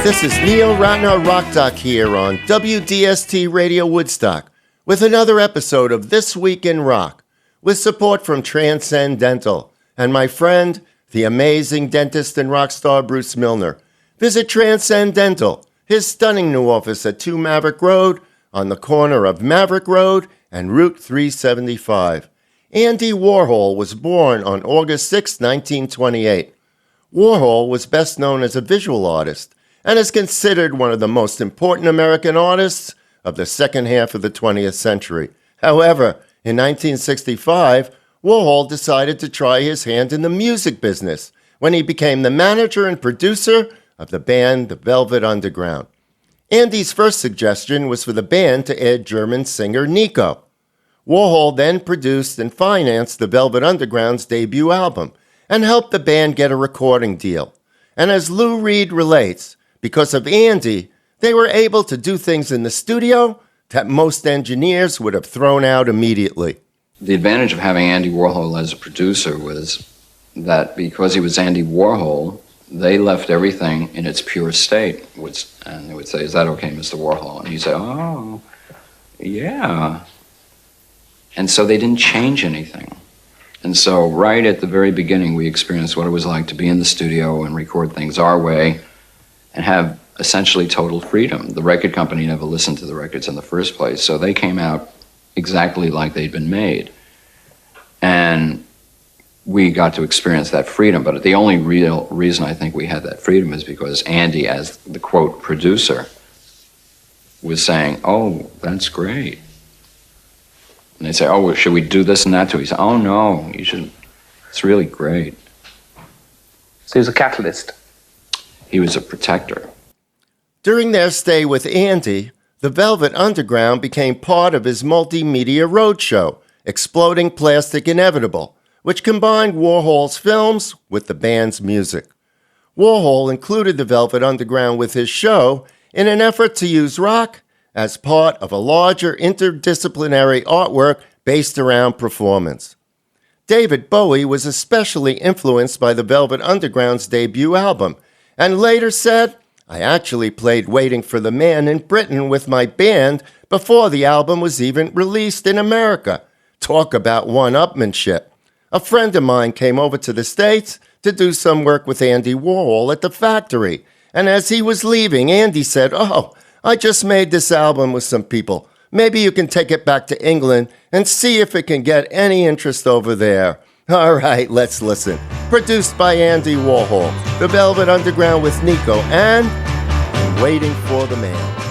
This is Neil Ratner Rock Doc here on WDST Radio Woodstock with another episode of This Week in Rock with support from Transcendental and my friend, the amazing dentist and rock star Bruce Milner. Visit Transcendental, his stunning new office at 2 Maverick Road on the corner of Maverick Road and Route 375. Andy Warhol was born on August 6, 1928. Warhol was best known as a visual artist and is considered one of the most important American artists of the second half of the 20th century. However, in 1965, Warhol decided to try his hand in the music business when he became the manager and producer of the band The Velvet Underground. Andy's first suggestion was for the band to add German singer Nico. Warhol then produced and financed the Velvet Underground's debut album and helped the band get a recording deal. And as Lou Reed relates, because of Andy, they were able to do things in the studio that most engineers would have thrown out immediately. The advantage of having Andy Warhol as a producer was that because he was Andy Warhol, they left everything in its pure state. And they would say, "Is that okay, Mr. Warhol?" And he'd say, "Oh, yeah." And so they didn't change anything. And so right at the very beginning, we experienced what it was like to be in the studio and record things our way and have essentially total freedom. The record company never listened to the records in the first place, so they came out exactly like they'd been made. And we got to experience that freedom, but the only real reason I think we had that freedom is because Andy, as the, quote, producer, was saying, "Oh, that's great." And they'd say, "Oh, well, should we do this and that too?" He said, "Oh, no, you should. It's really great." So he was a catalyst. He was a protector. During their stay with Andy, the Velvet Underground became part of his multimedia roadshow, Exploding Plastic Inevitable, which combined Warhol's films with the band's music. Warhol included the Velvet Underground with his show in an effort to use rock as part of a larger interdisciplinary artwork based around performance. David Bowie was especially influenced by the Velvet Underground's debut album, and later said, "I actually played Waiting for the Man in Britain with my band before the album was even released in America." Talk about one-upmanship. A friend of mine came over to the States to do some work with Andy Warhol at the factory, and as he was leaving, Andy said, "Oh, I just made this album with some people. Maybe you can take it back to England and see if it can get any interest over there." All right, let's listen. Produced by Andy Warhol, The Velvet Underground with Nico and I'm Waiting for the Man.